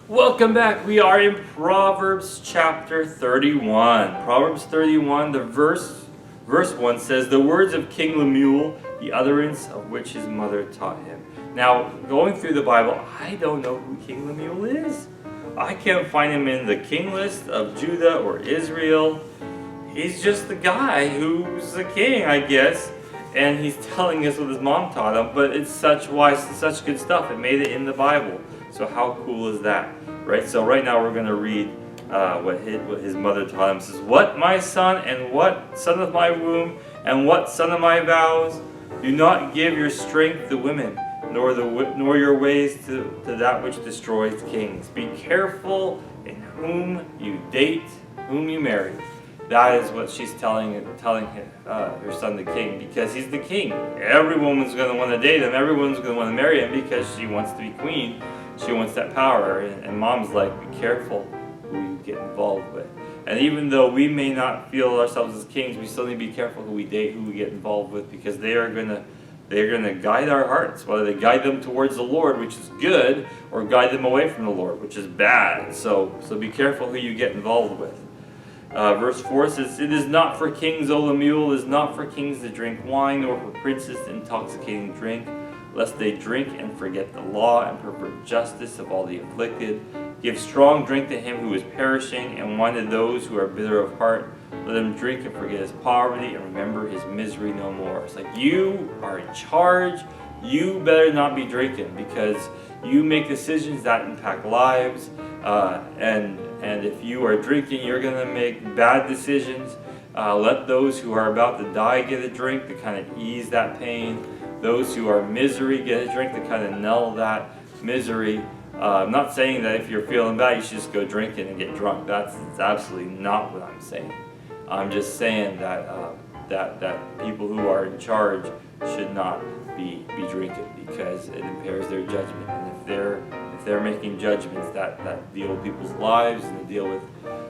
Welcome back. We are in Proverbs chapter 31. Proverbs 31, the verse 1 says, "The words of King Lemuel, the utterance of which his mother taught him." Now, going through the Bible, I don't know who King Lemuel is. I can't find him in the king list of Judah or Israel. He's just the guy who's the king, I guess. And he's telling us what his mom taught him, but it's such wise, such good stuff. It made it in the Bible. So how cool is that, right? So right now we're going to read what his mother taught him. It says, "What, my son, and what, son of my womb, and what, son of my vows? Do not give your strength to women, nor your ways to that which destroys kings. Be careful in whom you date, whom you marry." That is what she's telling her son, the king, because he's the king. Every woman's going to want to date him. Everyone's going to want to marry him because she wants to be queen. She wants that power. And mom's like, be careful who you get involved with. And even though we may not feel ourselves as kings, we still need to be careful who we date, who we get involved with, because they're going to guide our hearts, whether they guide them towards the Lord, which is good, or guide them away from the Lord, which is bad. So be careful who you get involved with. Verse 4 says, "It is not for kings, O Lemuel, it is not for kings to drink wine, nor for princes to intoxicating drink, lest they drink and forget the law and pervert justice of all the afflicted. Give strong drink to him who is perishing, and wine to those who are bitter of heart. Let him drink and forget his poverty, and remember his misery no more." It's like, you are in charge. You better not be drinking, because you make decisions that impact lives. And if you are drinking, you're going to make bad decisions. Let those who are about to die get a drink to kind of ease that pain. Those who are in misery get a drink to kind of null that misery. I'm not saying that if you're feeling bad, you should just go drinking and get drunk. That's absolutely not what I'm saying. I'm just saying that that people who are in charge should not be drinking, because it impairs their judgment. And if they're making judgments that deal with people's lives and deal with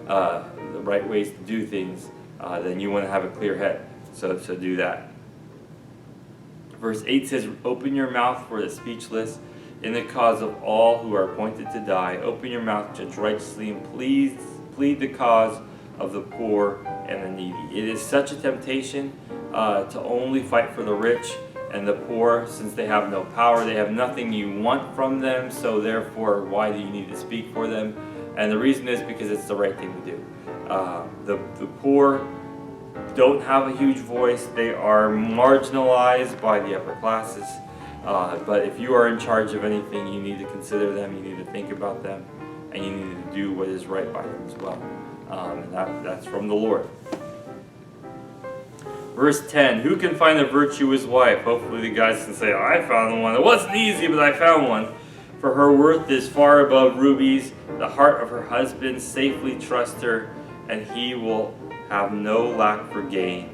the right ways to do things, then you want to have a clear head. So do that. Verse 8 says, "Open your mouth for the speechless, in the cause of all who are appointed to die. Open your mouth, judge righteously, and plead the cause of the poor and the needy." It is such a temptation to only fight for the rich and the poor, since they have no power. They have nothing you want from them, so therefore why do you need to speak for them? And the reason is because it's the right thing to do. The poor don't have a huge voice. They are marginalized by the upper classes. But if you are in charge of anything, you need to consider them, you need to think about them, and you need to do what is right by them as well. And that's from the Lord. Verse 10, "Who can find a virtuous wife?" Hopefully the guys can say, "I found one. It wasn't easy, but I found one. For her worth is far above rubies. The heart of her husband safely trusts her, and he will have no lack for gain."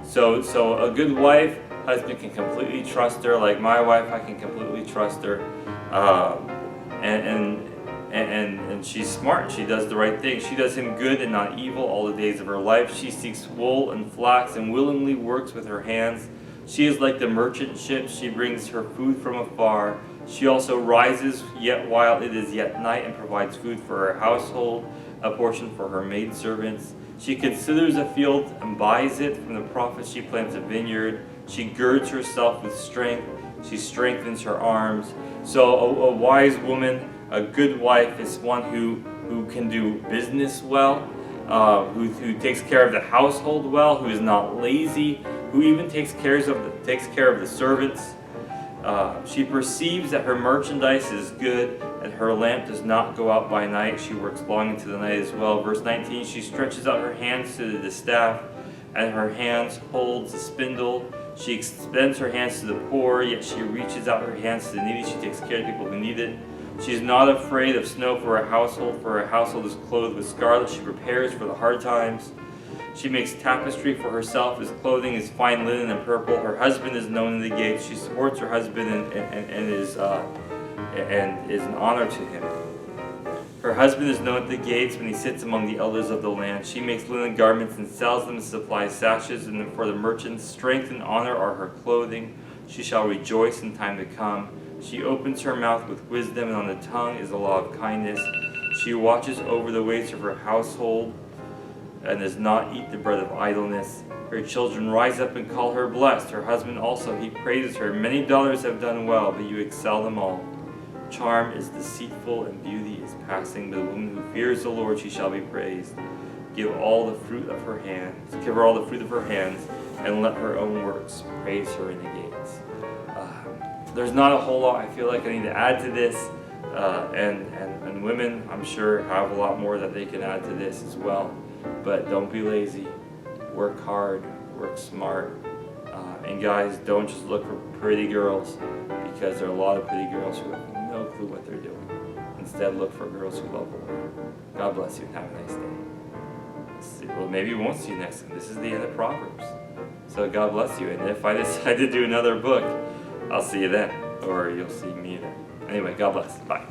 So a good wife, husband can completely trust her. Like my wife, I can completely trust her. And she's smart. She does the right thing. She does him good and not evil all the days of her life. She seeks wool and flax and willingly works with her hands. She is like the merchant ships. She brings her food from afar. She also rises yet while it is yet night and provides food for her household, a portion for her maidservants. She considers a field and buys it. From the profit she plants a vineyard. She girds herself with strength. She strengthens her arms. So a wise woman, a good wife, is one who can do business well, who takes care of the household well, who is not lazy, who even takes care of the servants. She perceives that her merchandise is good, and her lamp does not go out by night. She works long into the night as well. Verse 19, "She stretches out her hands to the distaff, and her hands holds the spindle. She extends her hands to the poor, yet she reaches out her hands to the needy." She takes care of people who need it. "She is not afraid of snow for her household is clothed with scarlet. She prepares for the hard times. She makes tapestry for herself. His clothing is fine linen and purple. Her husband is known in the gates. She supports her husband and is an honor to him. Her husband is known at the gates when he sits among the elders of the land. She makes linen garments and sells them and supplies sashes. And for the merchants, strength and honor are her clothing. She shall rejoice in time to come. She opens her mouth with wisdom, and on the tongue is the law of kindness. She watches over the ways of her household and does not eat the bread of idleness. Her children rise up and call her blessed. Her husband also, he praises her. Many daughters have done well, but you excel them all. Charm is deceitful and beauty is passing, but the woman who fears the Lord, she shall be praised. Give her all the fruit of her hands, and let her own works praise her in the gates. There's not a whole lot I feel like I need to add to this, and women, I'm sure, have a lot more that they can add to this as well. But don't be lazy. Work hard. Work smart. And guys, don't just look for pretty girls, because there are a lot of pretty girls who have no clue what they're doing. Instead, look for girls who love the Lord. God bless you and have a nice day. Well, maybe we won't see you next time. This is the end of Proverbs. So God bless you. And if I decide to do another book, I'll see you then. Or you'll see me then. Anyway, God bless. Bye.